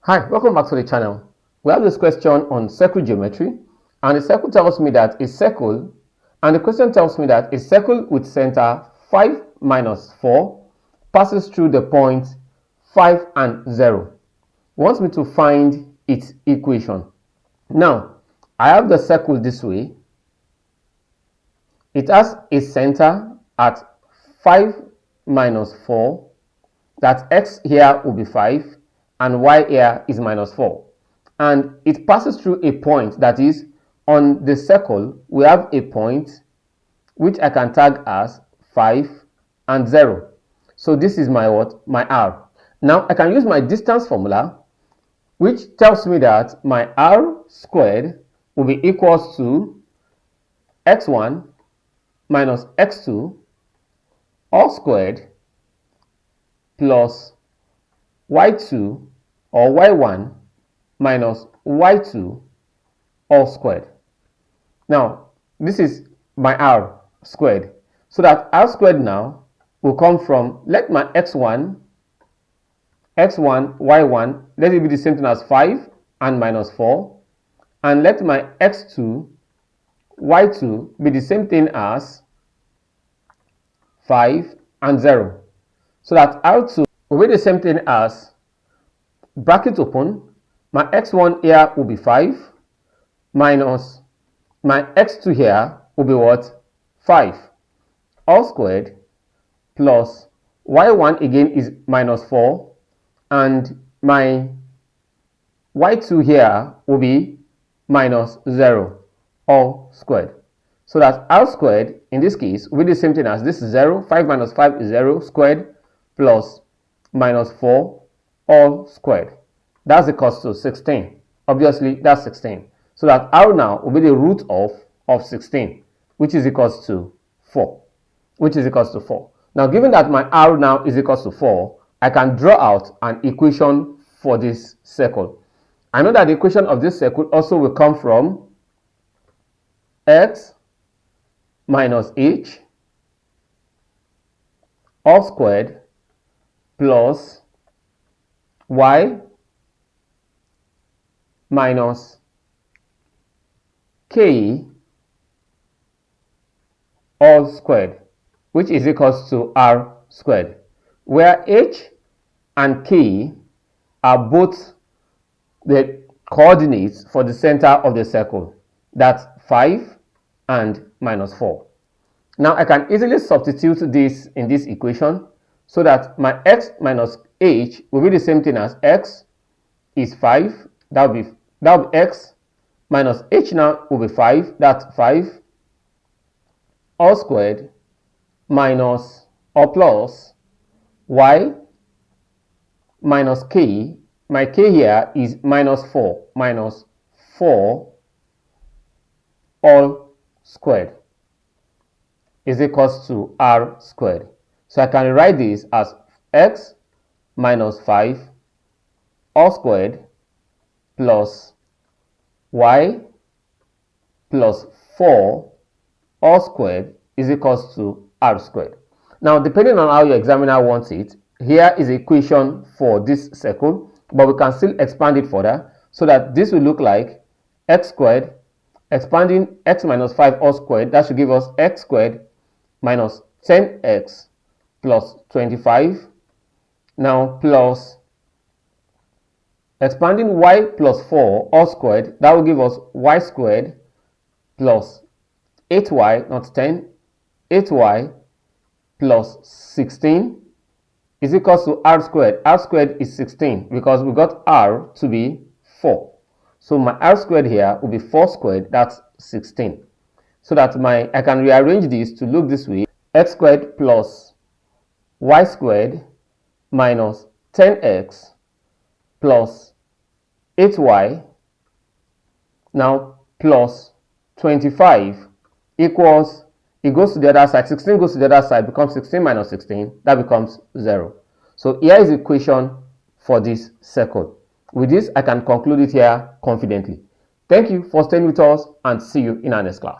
Hi, welcome back to the channel. We have this question on circle geometry, and the circle tells me that a circle, and the question tells me that a circle with center 5 minus 4 passes through the points 5 and 0. It wants me to find its equation. Now, I have the circle this way. It has a center at 5 minus 4. That x here will be 5 and y here is minus 4. And it passes through a point, that is, on the circle, we have a point which I can tag as 5 and 0. So this is my what? My r. Now I can use my distance formula, which tells me that my r squared will be equals to x1 minus x2 all squared plus y2 or y1 minus y2 all squared. Now, this is my r squared. So that r squared now will come from, let my x1, y1, let it be the same thing as 5 and minus 4. And let my x2, y2 be the same thing as 5 and 0. So that r2 will be the same thing as, bracket open, my x1 here will be 5 minus my x2 here will be what? 5 all squared plus y1 again is minus 4 and my y2 here will be minus 0 all squared. So that r squared in this case will be the same thing as this is 0. 5 minus 5 is 0 squared plus minus 4 all squared. That's equals to 16. Obviously, that's 16. So that r now will be the root of 16, which is equals to 4. Now, given that my r now is equals to 4, I can draw out an equation for this circle. I know that the equation of this circle also will come from x minus h all squared plus y minus k all squared, which is equals to r squared, where h and k are both the coordinates for the center of the circle. That's 5 and minus 4. Now I can easily substitute this in this equation so that my x minus h will be the same thing as x is 5. That will be x minus h now will be 5. That's 5 all squared minus or plus y minus k. My k here is minus 4 all squared is equals to r squared. So I can rewrite this as x minus 5 all squared plus y plus 4 all squared is equals to r squared. Now, depending on how your examiner wants it, here is the equation for this circle, but we can still expand it further so that this will look like x squared expanding x minus 5 all squared. That should give us x squared minus 10x plus 25. Now plus expanding y plus 4 all squared, that will give us y squared plus 8y, not 10, 8y plus 16 is equals to r squared. R squared is 16 because we got r to be 4. So my r squared here will be 4 squared, that's 16. So that I can rearrange this to look this way: x squared plus y squared minus 10x plus 8y now plus 25 equals, it goes to the other side, 16 goes to the other side, becomes 16 minus 16, that becomes 0. So here is the equation for this circle. With this, I can conclude it here confidently. Thank you for staying with us and see you in our next class.